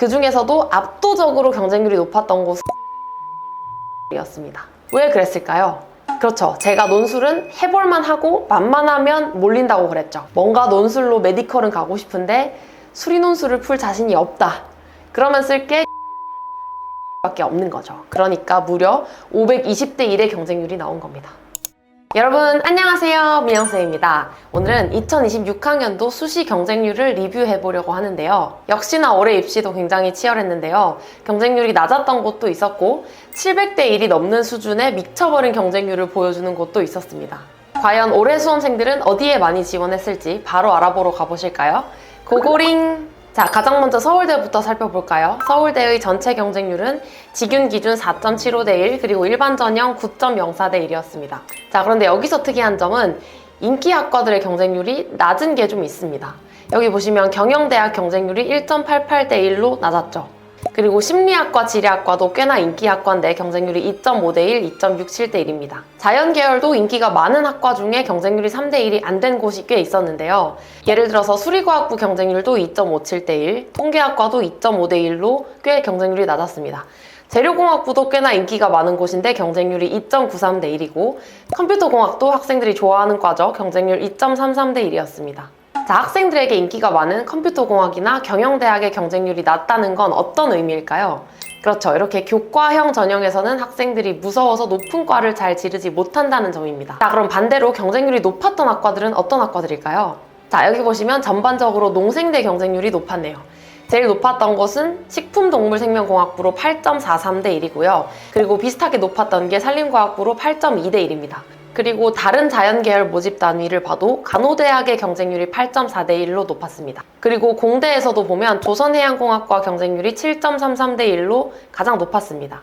그 중에서도 압도적으로 경쟁률이 높았던 곳은 이었습니다. 왜 그랬을까요? 그렇죠. 제가 논술은 해볼만 하고 만만하면 몰린다고 그랬죠. 뭔가 논술로 메디컬은 가고 싶은데 수리논술을 풀 자신이 없다. 그러면 쓸 게 밖에 없는 거죠. 그러니까 무려 520대 1의 경쟁률이 나온 겁니다. 여러분 안녕하세요, 민영쌤입니다. 오늘은 2026학년도 수시 경쟁률을 리뷰해보려고 하는데요. 역시나 올해 입시도 굉장히 치열했는데요. 경쟁률이 낮았던 곳도 있었고 700대 1이 넘는 수준의 미쳐버린 경쟁률을 보여주는 곳도 있었습니다. 과연 올해 수험생들은 어디에 많이 지원했을지 바로 알아보러 가보실까요? 고고링! 자, 가장 먼저 서울대부터 살펴볼까요? 서울대의 전체 경쟁률은 직윤 기준 4.75대 1, 그리고 일반 전형 9.04대 1이었습니다. 자, 그런데 여기서 특이한 점은 인기 학과들의 경쟁률이 낮은 게 좀 있습니다. 여기 보시면 경영대학 경쟁률이 1.88대 1로 낮았죠. 그리고 심리학과, 지리학과도 꽤나 인기 학과인데 경쟁률이 2.5대 1, 2.67대 1입니다. 자연계열도 인기가 많은 학과 중에 경쟁률이 3대 1이 안 된 곳이 꽤 있었는데요. 예를 들어서 수리과학부 경쟁률도 2.57대 1, 통계학과도 2.5대 1로 꽤 경쟁률이 낮았습니다. 재료공학부도 꽤나 인기가 많은 곳인데 경쟁률이 2.93대 1이고, 컴퓨터공학도 학생들이 좋아하는 과죠. 경쟁률 2.33대 1이었습니다. 자, 학생들에게 인기가 많은 컴퓨터공학이나 경영대학의 경쟁률이 낮다는 건 어떤 의미일까요? 그렇죠. 이렇게 교과형 전형에서는 학생들이 무서워서 높은 과를 잘 지르지 못한다는 점입니다. 자, 그럼 반대로 경쟁률이 높았던 학과들은 어떤 학과들일까요? 자, 여기 보시면 전반적으로 농생대 경쟁률이 높았네요. 제일 높았던 곳은 식품동물생명공학부로 8.43대 1이고요. 그리고 비슷하게 높았던 게 산림과학부로 8.2대 1입니다. 그리고 다른 자연계열 모집 단위를 봐도 간호대학의 경쟁률이 8.4대 1로 높았습니다. 그리고 공대에서도 보면 조선해양공학과 경쟁률이 7.33대 1로 가장 높았습니다.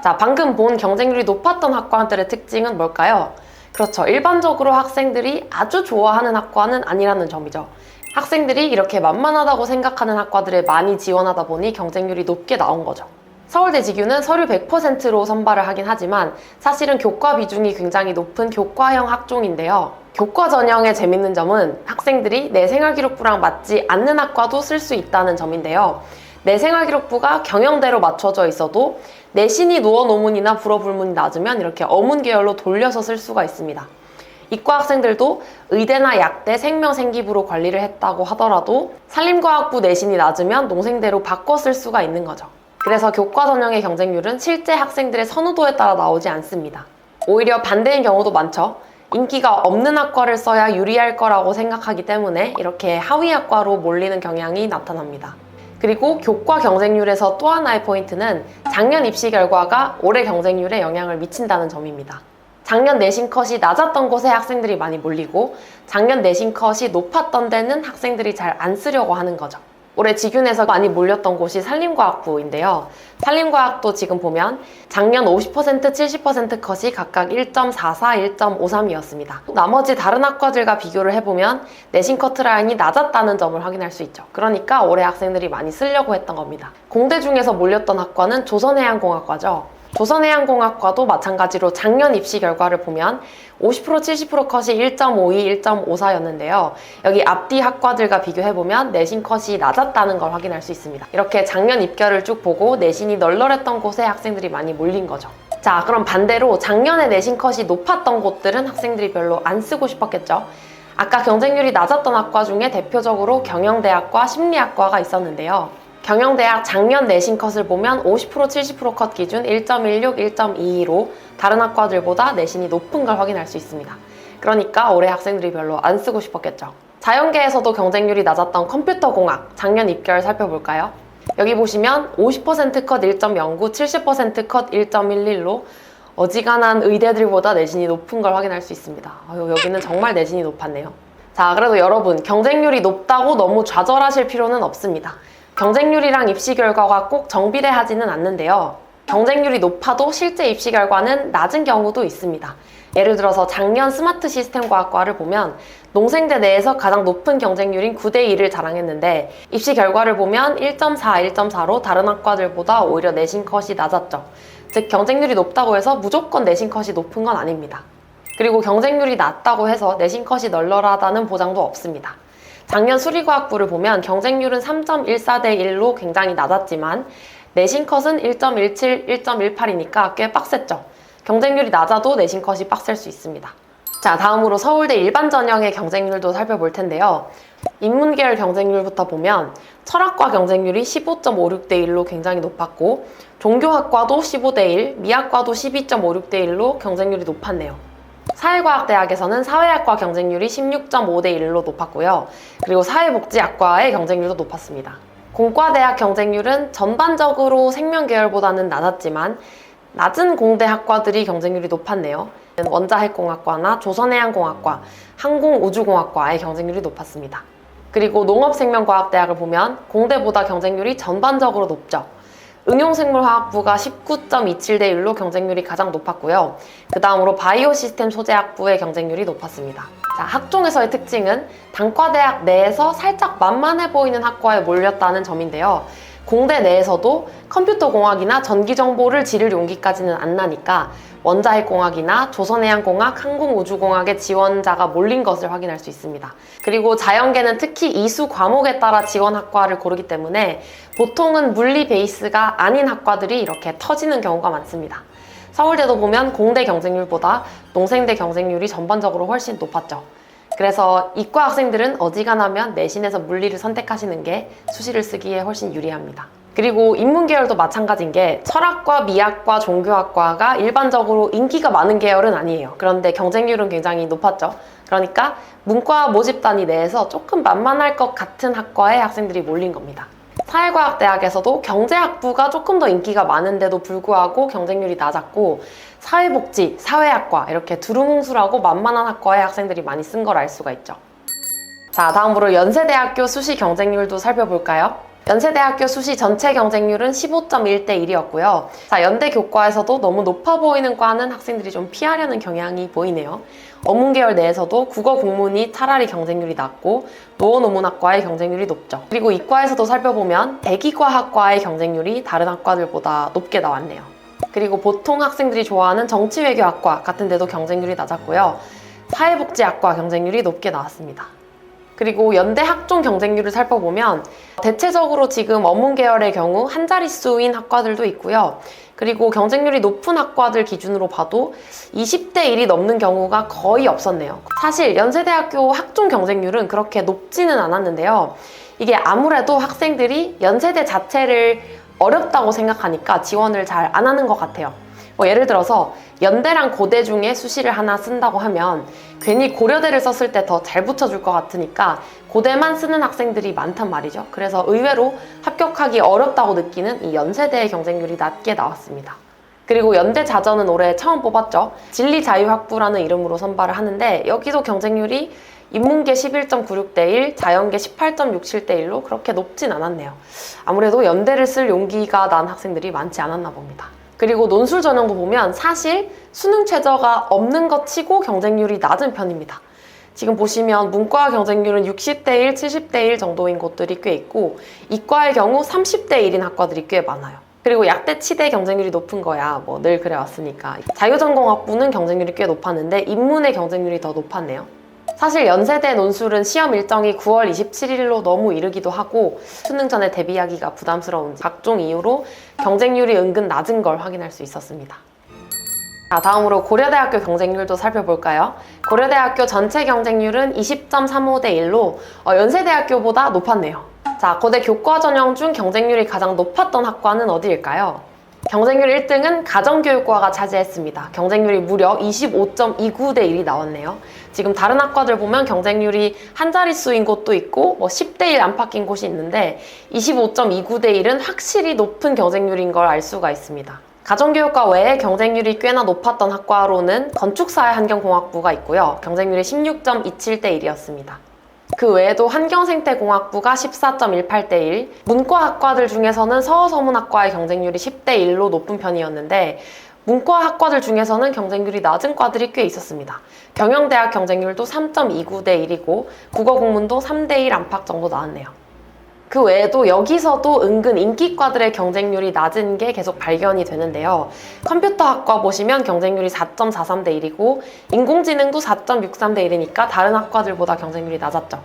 자, 방금 본 경쟁률이 높았던 학과들의 특징은 뭘까요? 그렇죠. 일반적으로 학생들이 아주 좋아하는 학과는 아니라는 점이죠. 학생들이 이렇게 만만하다고 생각하는 학과들에 많이 지원하다 보니 경쟁률이 높게 나온 거죠. 서울대 직유는 서류 100%로 선발을 하긴 하지만 사실은 교과 비중이 굉장히 높은 교과형 학종인데요. 교과 전형의 재밌는 점은 학생들이 내 생활기록부랑 맞지 않는 학과도 쓸 수 있다는 점인데요. 내 생활기록부가 경영대로 맞춰져 있어도 내신이 누어 논문이나 불어 불문이 낮으면 이렇게 어문 계열로 돌려서 쓸 수가 있습니다. 이과 학생들도 의대나 약대, 생명생기부로 관리를 했다고 하더라도 산림과학부 내신이 낮으면 농생대로 바꿔 쓸 수가 있는 거죠. 그래서 교과 전형의 경쟁률은 실제 학생들의 선호도에 따라 나오지 않습니다. 오히려 반대인 경우도 많죠. 인기가 없는 학과를 써야 유리할 거라고 생각하기 때문에 이렇게 하위 학과로 몰리는 경향이 나타납니다. 그리고 교과 경쟁률에서 또 하나의 포인트는 작년 입시 결과가 올해 경쟁률에 영향을 미친다는 점입니다. 작년 내신 컷이 낮았던 곳에 학생들이 많이 몰리고 작년 내신 컷이 높았던 데는 학생들이 잘 안 쓰려고 하는 거죠. 올해 직윤에서 많이 몰렸던 곳이 산림과학부인데요. 산림과학도 지금 보면 작년 50%, 70% 컷이 각각 1.44, 1.53이었습니다. 나머지 다른 학과들과 비교를 해보면 내신 커트라인이 낮았다는 점을 확인할 수 있죠. 그러니까 올해 학생들이 많이 쓰려고 했던 겁니다. 공대 중에서 몰렸던 학과는 조선해양공학과죠. 조선해양공학과도 마찬가지로 작년 입시 결과를 보면 50%, 70% 컷이 1.52, 1.54였는데요. 여기 앞뒤 학과들과 비교해보면 내신 컷이 낮았다는 걸 확인할 수 있습니다. 이렇게 작년 입결을 쭉 보고 내신이 널널했던 곳에 학생들이 많이 몰린 거죠. 자, 그럼 반대로 작년에 내신 컷이 높았던 곳들은 학생들이 별로 안 쓰고 싶었겠죠. 아까 경쟁률이 낮았던 학과 중에 대표적으로 경영대학과 심리학과가 있었는데요. 경영대학 작년 내신 컷을 보면 50%, 70% 컷 기준 1.16, 1.22로 다른 학과들보다 내신이 높은 걸 확인할 수 있습니다. 그러니까 올해 학생들이 별로 안 쓰고 싶었겠죠. 자연계에서도 경쟁률이 낮았던 컴퓨터공학 작년 입결 살펴볼까요? 여기 보시면 50% 컷 1.09, 70% 컷 1.11로 어지간한 의대들보다 내신이 높은 걸 확인할 수 있습니다. 여기는 정말 내신이 높았네요. 자, 그래도 여러분 경쟁률이 높다고 너무 좌절하실 필요는 없습니다. 경쟁률이랑 입시 결과가 꼭 정비례하지는 않는데요. 경쟁률이 높아도 실제 입시 결과는 낮은 경우도 있습니다. 예를 들어서 작년 스마트 시스템과학과를 보면 농생대 내에서 가장 높은 경쟁률인 9대 1을 자랑했는데 입시 결과를 보면 1.4, 1.4로 다른 학과들보다 오히려 내신 컷이 낮았죠. 즉 경쟁률이 높다고 해서 무조건 내신 컷이 높은 건 아닙니다. 그리고 경쟁률이 낮다고 해서 내신 컷이 널널하다는 보장도 없습니다. 작년 수리과학부를 보면 경쟁률은 3.14대 1로 굉장히 낮았지만 내신 컷은 1.17, 1.18이니까 꽤 빡셌죠. 경쟁률이 낮아도 내신 컷이 빡셀 수 있습니다. 자, 다음으로 서울대 일반 전형의 경쟁률도 살펴볼 텐데요. 인문계열 경쟁률부터 보면 철학과 경쟁률이 15.56대 1로 굉장히 높았고 종교학과도 15대 1, 미학과도 12.56대 1로 경쟁률이 높았네요. 사회과학대학에서는 사회학과 경쟁률이 16.5대 1로 높았고요. 그리고 사회복지학과의 경쟁률도 높았습니다. 공과대학 경쟁률은 전반적으로 생명계열보다는 낮았지만 낮은 공대 학과들이 경쟁률이 높았네요. 원자핵공학과나 조선해양공학과, 항공우주공학과의 경쟁률이 높았습니다. 그리고 농업생명과학대학을 보면 공대보다 경쟁률이 전반적으로 높죠. 응용생물화학부가 19.27대 1로 경쟁률이 가장 높았고요. 그 다음으로 바이오시스템 소재학부의 경쟁률이 높았습니다. 자, 학종에서의 특징은 단과대학 내에서 살짝 만만해 보이는 학과에 몰렸다는 점인데요. 공대 내에서도 컴퓨터공학이나 전기정보를 지를 용기까지는 안 나니까 원자핵공학이나 조선해양공학, 항공우주공학의 지원자가 몰린 것을 확인할 수 있습니다. 그리고 자연계는 특히 이수 과목에 따라 지원 학과를 고르기 때문에 보통은 물리 베이스가 아닌 학과들이 이렇게 터지는 경우가 많습니다. 서울대도 보면 공대 경쟁률보다 농생대 경쟁률이 전반적으로 훨씬 높았죠. 그래서 이과 학생들은 어지간하면 내신에서 물리를 선택하시는 게 수시를 쓰기에 훨씬 유리합니다. 그리고 인문계열도 마찬가지인 게 철학과, 미학과, 종교학과가 일반적으로 인기가 많은 계열은 아니에요. 그런데 경쟁률은 굉장히 높았죠. 그러니까 문과 모집 단위 내에서 조금 만만할 것 같은 학과에 학생들이 몰린 겁니다. 사회과학대학에서도 경제학부가 조금 더 인기가 많은데도 불구하고 경쟁률이 낮았고 사회복지, 사회학과 이렇게 두루뭉술하고 만만한 학과에 학생들이 많이 쓴 걸 알 수가 있죠. 자, 다음으로 연세대학교 수시 경쟁률도 살펴볼까요? 연세대학교 수시 전체 경쟁률은 15.1대 1이었고요. 자, 연대 교과에서도 너무 높아 보이는 과는 학생들이 좀 피하려는 경향이 보이네요. 어문계열 내에서도 국어 국문이 차라리 경쟁률이 낮고 노어노문학과의 경쟁률이 높죠. 그리고 이과에서도 살펴보면 대기과학과의 경쟁률이 다른 학과들보다 높게 나왔네요. 그리고 보통 학생들이 좋아하는 정치외교학과 같은 데도 경쟁률이 낮았고요. 사회복지학과 경쟁률이 높게 나왔습니다. 그리고 연대 학종 경쟁률을 살펴보면 대체적으로 지금 어문계열의 경우 한 자릿수인 학과들도 있고요. 그리고 경쟁률이 높은 학과들 기준으로 봐도 20대 1이 넘는 경우가 거의 없었네요. 사실 연세대학교 학종 경쟁률은 그렇게 높지는 않았는데요. 이게 아무래도 학생들이 연세대 자체를 어렵다고 생각하니까 지원을 잘 안 하는 것 같아요. 예를 들어서 연대랑 고대 중에 수시를 하나 쓴다고 하면 괜히 고려대를 썼을 때 더 잘 붙여줄 것 같으니까 고대만 쓰는 학생들이 많단 말이죠. 그래서 의외로 합격하기 어렵다고 느끼는 이 연세대의 경쟁률이 낮게 나왔습니다. 그리고 연대 자전은 올해 처음 뽑았죠. 진리자유학부라는 이름으로 선발을 하는데 여기도 경쟁률이 인문계 11.96대 1, 자연계 18.67대 1로 그렇게 높진 않았네요. 아무래도 연대를 쓸 용기가 난 학생들이 많지 않았나 봅니다. 그리고 논술 전형도 보면 사실 수능 최저가 없는 것 치고 경쟁률이 낮은 편입니다. 지금 보시면 문과 경쟁률은 60대 1, 70대 1 정도인 곳들이 꽤 있고 이과의 경우 30대 1인 학과들이 꽤 많아요. 그리고 약대 치대 경쟁률이 높은 거야 뭐 늘 그래왔으니까. 자유전공학부는 경쟁률이 꽤 높았는데 인문의 경쟁률이 더 높았네요. 사실 연세대 논술은 시험 일정이 9월 27일로 너무 이르기도 하고 수능 전에 대비하기가 부담스러운지 각종 이유로 경쟁률이 은근 낮은 걸 확인할 수 있었습니다. 자, 다음으로 고려대학교 경쟁률도 살펴볼까요? 고려대학교 전체 경쟁률은 20.35대 1로 연세대학교보다 높았네요. 자, 고대 교과 전형 중 경쟁률이 가장 높았던 학과는 어디일까요? 경쟁률 1등은 가정교육과가 차지했습니다. 경쟁률이 무려 25.29대 1이 나왔네요. 지금 다른 학과들 보면 경쟁률이 한 자릿수인 곳도 있고 10대 1 안팎인 곳이 있는데 25.29대 1은 확실히 높은 경쟁률인 걸 알 수가 있습니다. 가정교육과 외에 경쟁률이 꽤나 높았던 학과로는 건축사회환경공학부가 있고요. 경쟁률이 16.27대 1이었습니다. 그 외에도 환경생태공학부가 14.18대 1, 문과학과들 중에서는 서어서문학과의 경쟁률이 10대 1로 높은 편이었는데 문과학과들 중에서는 경쟁률이 낮은 과들이 꽤 있었습니다. 경영대학 경쟁률도 3.29대 1이고 국어국문도 3대 1 안팎 정도 나왔네요. 그 외에도 여기서도 은근 인기과들의 경쟁률이 낮은 게 계속 발견이 되는데요. 컴퓨터학과 보시면 경쟁률이 4.43대 1이고 인공지능도 4.63대 1이니까 다른 학과들보다 경쟁률이 낮았죠.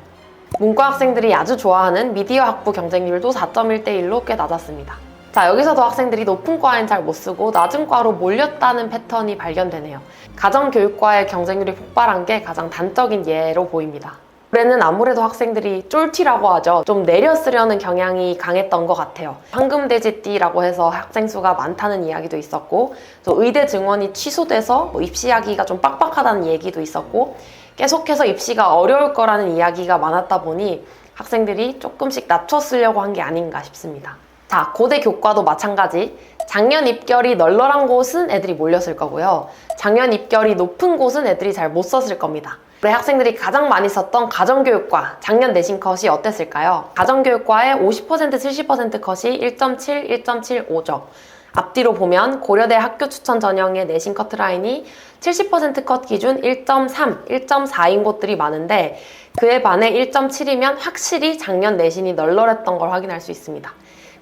문과 학생들이 아주 좋아하는 미디어 학부 경쟁률도 4.1대 1로 꽤 낮았습니다. 자, 여기서도 학생들이 높은 과엔 잘 못 쓰고 낮은 과로 몰렸다는 패턴이 발견되네요. 가정교육과의 경쟁률이 폭발한 게 가장 단적인 예로 보입니다. 올해는 아무래도 학생들이 쫄티라고 하죠. 좀 내려 쓰려는 경향이 강했던 것 같아요. 황금돼지띠라고 해서 학생 수가 많다는 이야기도 있었고, 또 의대 증원이 취소돼서 입시하기가 좀 빡빡하다는 얘기도 있었고, 계속해서 입시가 어려울 거라는 이야기가 많았다 보니 학생들이 조금씩 낮춰 쓰려고 한 게 아닌가 싶습니다. 자, 고대 교과도 마찬가지. 작년 입결이 널널한 곳은 애들이 몰렸을 거고요. 작년 입결이 높은 곳은 애들이 잘 못 썼을 겁니다. 올해 학생들이 가장 많이 썼던 가정교육과 작년 내신 컷이 어땠을까요? 가정교육과의 50% 70% 컷이 1.7, 1.75죠. 앞뒤로 보면 고려대 학교 추천 전형의 내신 커트라인이 70% 컷 기준 1.3, 1.4인 곳들이 많은데 그에 반해 1.7이면 확실히 작년 내신이 널널했던 걸 확인할 수 있습니다.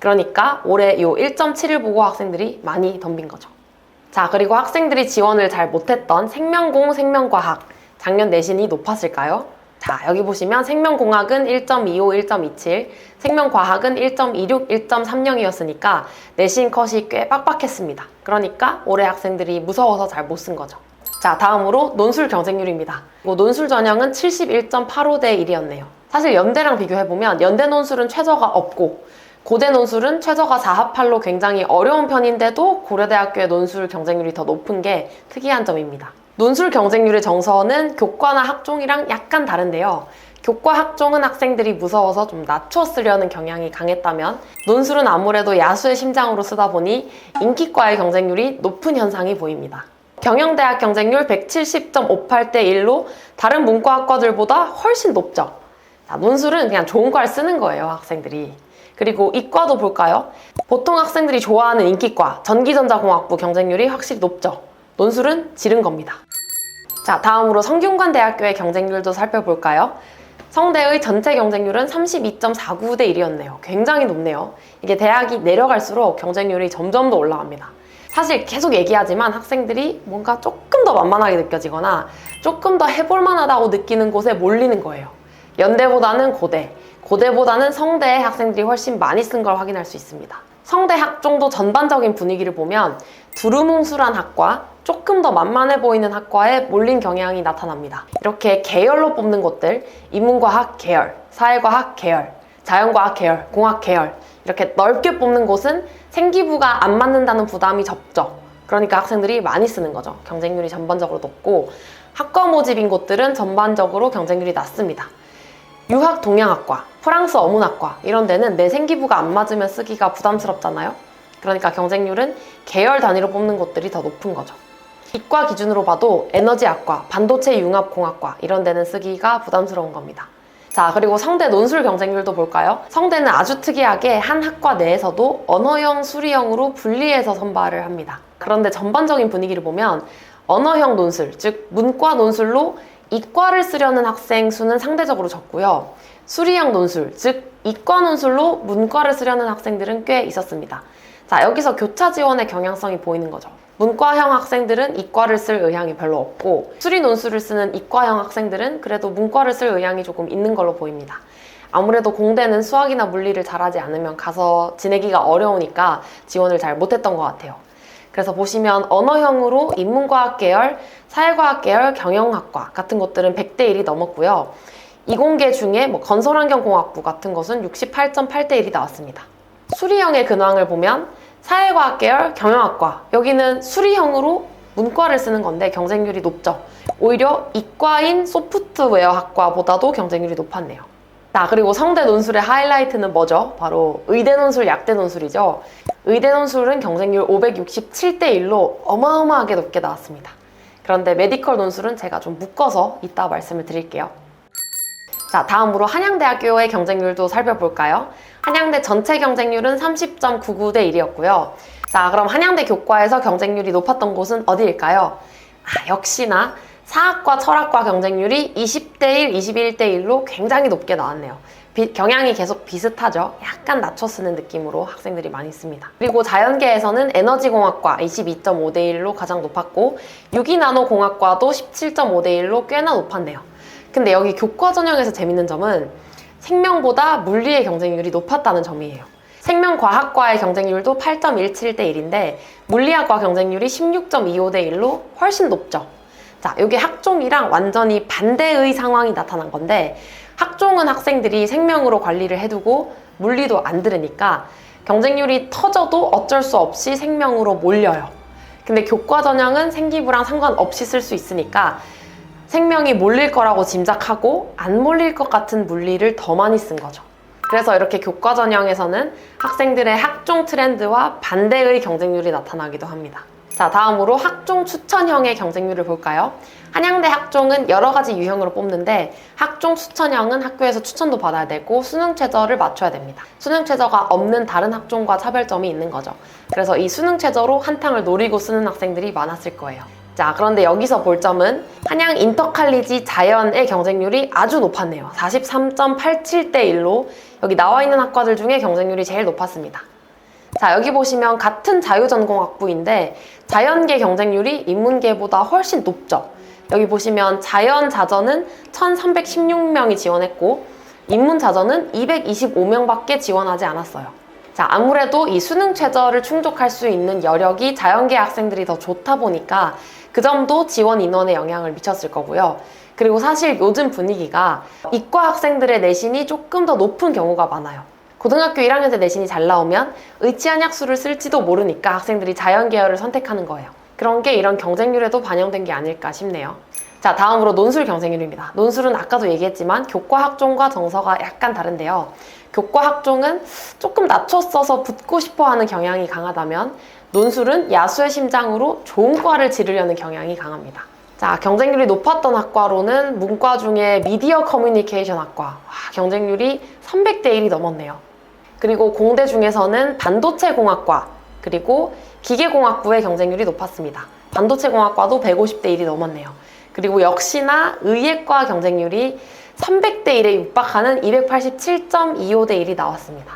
그러니까 올해 이 1.7을 보고 학생들이 많이 덤빈 거죠. 자, 그리고 학생들이 지원을 잘 못했던 생명공, 생명과학 작년 내신이 높았을까요? 자, 여기 보시면 생명공학은 1.25, 1.27, 생명과학은 1.26, 1.30이었으니까 내신 컷이 꽤 빡빡했습니다. 그러니까 올해 학생들이 무서워서 잘 못 쓴 거죠. 자, 다음으로 논술 경쟁률입니다. 논술 전형은 71.85대 1이었네요. 사실 연대랑 비교해보면 연대 논술은 최저가 없고 고대 논술은 최저가 4합8로 굉장히 어려운 편인데도 고려대학교의 논술 경쟁률이 더 높은 게 특이한 점입니다. 논술 경쟁률의 정서는 교과나 학종이랑 약간 다른데요. 교과 학종은 학생들이 무서워서 좀 낮춰 쓰려는 경향이 강했다면 논술은 아무래도 야수의 심장으로 쓰다 보니 인기과의 경쟁률이 높은 현상이 보입니다. 경영대학 경쟁률 170.58대 1로 다른 문과학과들보다 훨씬 높죠. 자, 논술은 그냥 좋은 과를 쓰는 거예요, 학생들이. 그리고 이과도 볼까요? 보통 학생들이 좋아하는 인기과 전기전자공학부 경쟁률이 확실히 높죠. 논술은 지른 겁니다. 자, 다음으로 성균관대학교의 경쟁률도 살펴볼까요? 성대의 전체 경쟁률은 32.49대 1이었네요. 굉장히 높네요. 이게 대학이 내려갈수록 경쟁률이 점점 더 올라갑니다. 사실 계속 얘기하지만 학생들이 뭔가 조금 더 만만하게 느껴지거나 조금 더 해볼만하다고 느끼는 곳에 몰리는 거예요. 연대보다는 고대, 고대보다는 성대의 학생들이 훨씬 많이 쓴 걸 확인할 수 있습니다. 성대 학종도 전반적인 분위기를 보면 두루뭉술한 학과, 조금 더 만만해 보이는 학과에 몰린 경향이 나타납니다. 이렇게 계열로 뽑는 곳들, 인문과학 계열, 사회과학 계열, 자연과학 계열, 공학 계열 이렇게 넓게 뽑는 곳은 생기부가 안 맞는다는 부담이 적죠. 그러니까 학생들이 많이 쓰는 거죠. 경쟁률이 전반적으로 높고 학과 모집인 곳들은 전반적으로 경쟁률이 낮습니다. 유학 동양학과, 프랑스 어문학과 이런 데는 내 생기부가 안 맞으면 쓰기가 부담스럽잖아요. 그러니까 경쟁률은 계열 단위로 뽑는 곳들이 더 높은 거죠. 이과 기준으로 봐도 에너지학과, 반도체 융합공학과 이런 데는 쓰기가 부담스러운 겁니다. 자, 그리고 성대 논술 경쟁률도 볼까요? 성대는 아주 특이하게 한 학과 내에서도 언어형, 수리형으로 분리해서 선발을 합니다. 그런데 전반적인 분위기를 보면 언어형 논술, 즉 문과 논술로 이과를 쓰려는 학생 수는 상대적으로 적고요. 수리형 논술, 즉 이과 논술로 문과를 쓰려는 학생들은 꽤 있었습니다. 자, 여기서 교차 지원의 경향성이 보이는 거죠. 문과형 학생들은 이과를 쓸 의향이 별로 없고 수리 논술을 쓰는 이과형 학생들은 그래도 문과를 쓸 의향이 조금 있는 걸로 보입니다. 아무래도 공대는 수학이나 물리를 잘하지 않으면 가서 지내기가 어려우니까 지원을 잘 못했던 것 같아요. 그래서 보시면 언어형으로 인문과학 계열, 사회과학 계열, 경영학과 같은 것들은 100대 1이 넘었고요. 이공계 중에 건설환경공학부 같은 것은 68.8대 1이 나왔습니다. 수리형의 근황을 보면 사회과학 계열, 경영학과 여기는 수리형으로 문과를 쓰는 건데 경쟁률이 높죠. 오히려 이과인 소프트웨어 학과보다도 경쟁률이 높았네요. 자, 그리고 성대 논술의 하이라이트는 뭐죠? 바로 의대 논술, 약대 논술이죠. 의대 논술은 경쟁률 567대 1로 어마어마하게 높게 나왔습니다. 그런데 메디컬 논술은 제가 좀 묶어서 이따 말씀을 드릴게요. 자, 다음으로 한양대학교의 경쟁률도 살펴볼까요? 한양대 전체 경쟁률은 30.99대 1이었고요. 자, 그럼 한양대 교과에서 경쟁률이 높았던 곳은 어디일까요? 역시나 사학과 철학과 경쟁률이 20대 1, 21대 1로 굉장히 높게 나왔네요. 경향이 계속 비슷하죠. 약간 낮춰 쓰는 느낌으로 학생들이 많이 씁니다. 그리고 자연계에서는 에너지공학과 22.5대 1로 가장 높았고 유기나노공학과도 17.5대 1로 꽤나 높았네요. 근데 여기 교과 전형에서 재밌는 점은 생명보다 물리의 경쟁률이 높았다는 점이에요. 생명과학과의 경쟁률도 8.17대 1인데 물리학과 경쟁률이 16.25대 1로 훨씬 높죠. 자, 이게 학종이랑 완전히 반대의 상황이 나타난 건데 학종은 학생들이 생명으로 관리를 해두고 물리도 안 들으니까 경쟁률이 터져도 어쩔 수 없이 생명으로 몰려요. 근데 교과 전형은 생기부랑 상관없이 쓸 수 있으니까 생명이 몰릴 거라고 짐작하고 안 몰릴 것 같은 물리를 더 많이 쓴 거죠. 그래서 이렇게 교과 전형에서는 학생들의 학종 트렌드와 반대의 경쟁률이 나타나기도 합니다. 자, 다음으로 학종 추천형의 경쟁률을 볼까요? 한양대 학종은 여러 가지 유형으로 뽑는데 학종 추천형은 학교에서 추천도 받아야 되고 수능 최저를 맞춰야 됩니다. 수능 최저가 없는 다른 학종과 차별점이 있는 거죠. 그래서 이 수능 최저로 한탕을 노리고 쓰는 학생들이 많았을 거예요. 자, 그런데 여기서 볼 점은 한양 인터칼리지 자연의 경쟁률이 아주 높았네요. 43.87대 1로 여기 나와 있는 학과들 중에 경쟁률이 제일 높았습니다. 자, 여기 보시면 같은 자유전공학부인데 자연계 경쟁률이 인문계보다 훨씬 높죠. 여기 보시면 자연자전은 1316명이 지원했고 인문자전은 225명밖에 지원하지 않았어요. 자, 아무래도 이 수능 최저를 충족할 수 있는 여력이 자연계 학생들이 더 좋다 보니까 그 점도 지원 인원에 영향을 미쳤을 거고요. 그리고 사실 요즘 분위기가 이과 학생들의 내신이 조금 더 높은 경우가 많아요. 고등학교 1학년 때 내신이 잘 나오면 의치한 약수를 쓸지도 모르니까 학생들이 자연 계열을 선택하는 거예요. 그런 게 이런 경쟁률에도 반영된 게 아닐까 싶네요. 자, 다음으로 논술 경쟁률입니다. 논술은 아까도 얘기했지만 교과 학종과 정서가 약간 다른데요. 교과 학종은 조금 낮춰 써서 붙고 싶어 하는 경향이 강하다면 논술은 야수의 심장으로 좋은 과를 지르려는 경향이 강합니다. 자, 경쟁률이 높았던 학과로는 문과 중에 미디어 커뮤니케이션 학과, 경쟁률이 300대 1이 넘었네요. 그리고 공대 중에서는 반도체 공학과, 그리고 기계공학부의 경쟁률이 높았습니다. 반도체 공학과도 150대 1이 넘었네요. 그리고 역시나 의예과 경쟁률이 300대 1에 육박하는 287.25대 1이 나왔습니다.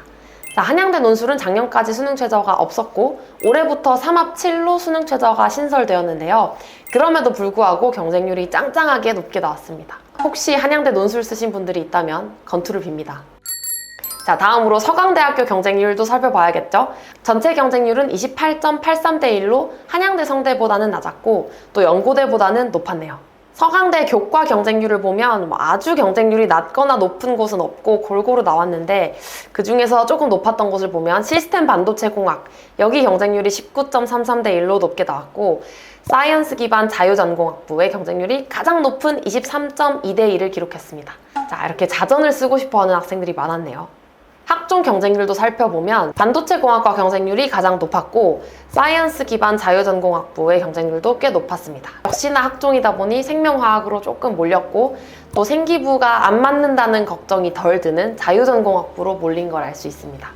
자, 한양대 논술은 작년까지 수능 최저가 없었고 올해부터 3합7로 수능 최저가 신설되었는데요. 그럼에도 불구하고 경쟁률이 짱짱하게 높게 나왔습니다. 혹시 한양대 논술 쓰신 분들이 있다면 건투를 빕니다. 자, 다음으로 서강대학교 경쟁률도 살펴봐야겠죠. 전체 경쟁률은 28.83대 1로 한양대 성대보다는 낮았고 또 연고대보다는 높았네요. 서강대 교과 경쟁률을 보면 아주 경쟁률이 낮거나 높은 곳은 없고 골고루 나왔는데 그 중에서 조금 높았던 곳을 보면 시스템 반도체 공학, 여기 경쟁률이 19.33대 1로 높게 나왔고 사이언스 기반 자유전공학부의 경쟁률이 가장 높은 23.2대 1을 기록했습니다. 자, 이렇게 자전을 쓰고 싶어하는 학생들이 많았네요. 학종 경쟁률도 살펴보면 반도체 공학과 경쟁률이 가장 높았고 사이언스 기반 자유전공학부의 경쟁률도 꽤 높았습니다. 역시나 학종이다 보니 생명화학으로 조금 몰렸고 또 생기부가 안 맞는다는 걱정이 덜 드는 자유전공학부로 몰린 걸 알 수 있습니다.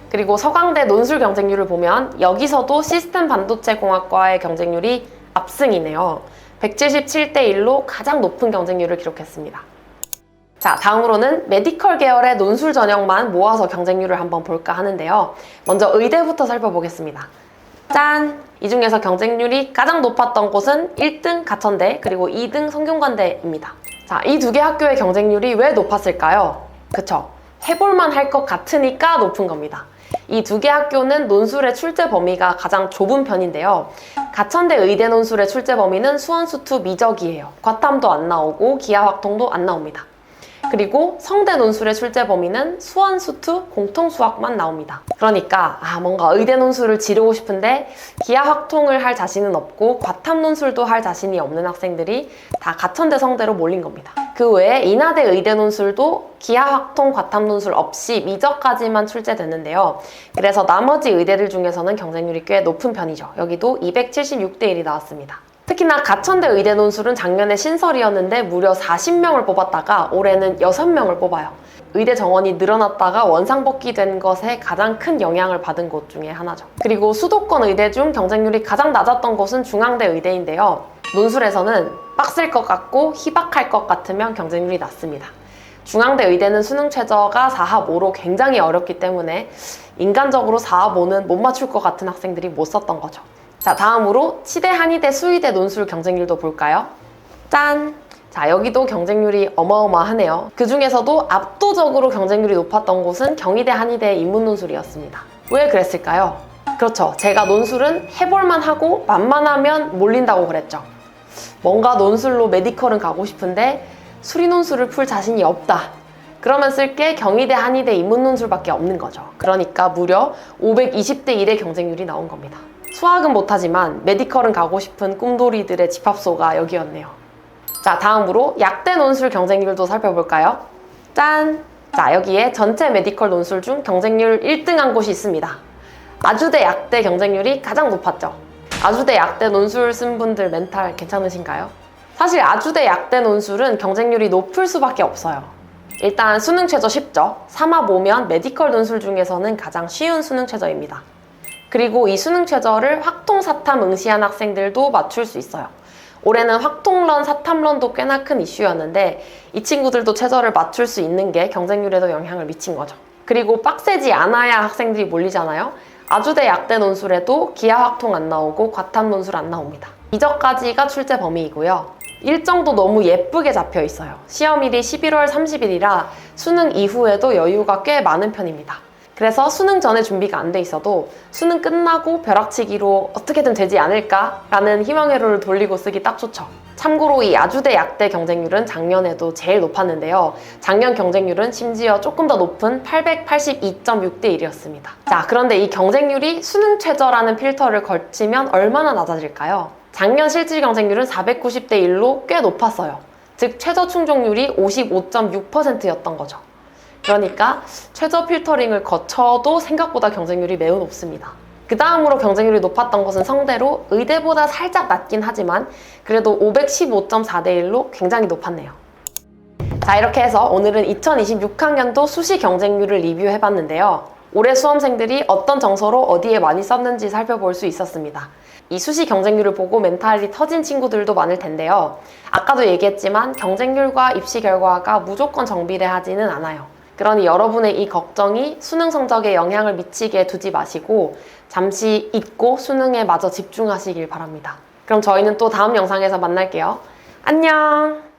그리고 서강대 논술 경쟁률을 보면 여기서도 시스템 반도체 공학과의 경쟁률이 압승이네요. 177대 1로 가장 높은 경쟁률을 기록했습니다. 자, 다음으로는 메디컬 계열의 논술 전형만 모아서 경쟁률을 한번 볼까 하는데요. 먼저 의대부터 살펴보겠습니다. 짠! 이 중에서 경쟁률이 가장 높았던 곳은 1등 가천대 그리고 2등 성균관대입니다. 자, 이 두 개 학교의 경쟁률이 왜 높았을까요? 그쵸? 해볼만 할 것 같으니까 높은 겁니다. 이 두 개 학교는 논술의 출제 범위가 가장 좁은 편인데요. 가천대 의대 논술의 출제 범위는 수원수투 미적이에요. 과탐도 안 나오고 기하확통도 안 나옵니다. 그리고 성대 논술의 출제 범위는 수원, 수투, 공통수학만 나옵니다. 그러니까 뭔가 의대 논술을 지르고 싶은데 기하확통을 할 자신은 없고 과탐 논술도 할 자신이 없는 학생들이 다 가천대 성대로 몰린 겁니다. 그 외에 인하대 의대 논술도 기하확통, 과탐 논술 없이 미적까지만 출제됐는데요. 그래서 나머지 의대들 중에서는 경쟁률이 꽤 높은 편이죠. 여기도 276대 1이 나왔습니다. 특히나 가천대 의대 논술은 작년에 신설이었는데 무려 40명을 뽑았다가 올해는 6명을 뽑아요. 의대 정원이 늘어났다가 원상복귀 된 것에 가장 큰 영향을 받은 곳 중에 하나죠. 그리고 수도권 의대 중 경쟁률이 가장 낮았던 곳은 중앙대 의대인데요. 논술에서는 빡셀 것 같고 희박할 것 같으면 경쟁률이 낮습니다. 중앙대 의대는 수능 최저가 4합 5로 굉장히 어렵기 때문에 인간적으로 4합 5는 못 맞출 것 같은 학생들이 못 썼던 거죠. 자, 다음으로 치대, 한의대, 수의대 논술 경쟁률도 볼까요? 짠! 자, 여기도 경쟁률이 어마어마하네요. 그 중에서도 압도적으로 경쟁률이 높았던 곳은 경희대, 한의대의 인문논술이었습니다. 왜 그랬을까요? 그렇죠. 제가 논술은 해볼만 하고 만만하면 몰린다고 그랬죠. 뭔가 논술로 메디컬은 가고 싶은데 수리논술을 풀 자신이 없다. 그러면 쓸 게 경희대, 한의대 인문논술밖에 없는 거죠. 그러니까 무려 520대 1의 경쟁률이 나온 겁니다. 수학은 못하지만 메디컬은 가고 싶은 꿈돌이들의 집합소가 여기였네요. 자, 다음으로 약대 논술 경쟁률도 살펴볼까요? 짠! 자, 여기에 전체 메디컬 논술 중 경쟁률 1등한 곳이 있습니다. 아주대 약대 경쟁률이 가장 높았죠. 아주대 약대 논술 쓴 분들 멘탈 괜찮으신가요? 사실 아주대 약대 논술은 경쟁률이 높을 수밖에 없어요. 일단 수능 최저 쉽죠. 3화 보면 메디컬 논술 중에서는 가장 쉬운 수능 최저입니다. 그리고 이 수능 최저를 확통 사탐 응시한 학생들도 맞출 수 있어요. 올해는 확통런, 사탐런도 꽤나 큰 이슈였는데 이 친구들도 최저를 맞출 수 있는 게 경쟁률에도 영향을 미친 거죠. 그리고 빡세지 않아야 학생들이 몰리잖아요. 아주대 약대 논술에도 기하 확통 안 나오고 과탐 논술 안 나옵니다. 이저까지가 출제 범위이고요. 일정도 너무 예쁘게 잡혀 있어요. 시험일이 11월 30일이라 수능 이후에도 여유가 꽤 많은 편입니다. 그래서 수능 전에 준비가 안 돼 있어도 수능 끝나고 벼락치기로 어떻게든 되지 않을까라는 희망회로를 돌리고 쓰기 딱 좋죠. 참고로 이 아주대 약대 경쟁률은 작년에도 제일 높았는데요. 작년 경쟁률은 심지어 조금 더 높은 882.6대 1이었습니다. 자, 그런데 이 경쟁률이 수능 최저라는 필터를 걸치면 얼마나 낮아질까요? 작년 실질 경쟁률은 490대 1로 꽤 높았어요. 즉 최저 충족률이 55.6%였던 거죠. 그러니까 최저 필터링을 거쳐도 생각보다 경쟁률이 매우 높습니다. 그 다음으로 경쟁률이 높았던 것은 성대로 의대보다 살짝 낮긴 하지만 그래도 515.4대 1로 굉장히 높았네요. 자, 이렇게 해서 오늘은 2026학년도 수시 경쟁률을 리뷰해봤는데요. 올해 수험생들이 어떤 정서로 어디에 많이 썼는지 살펴볼 수 있었습니다. 이 수시 경쟁률을 보고 멘탈이 터진 친구들도 많을 텐데요. 아까도 얘기했지만 경쟁률과 입시 결과가 무조건 정비례하지는 않아요. 그러니 여러분의 이 걱정이 수능 성적에 영향을 미치게 두지 마시고 잠시 잊고 수능에 마저 집중하시길 바랍니다. 그럼 저희는 또 다음 영상에서 만날게요. 안녕!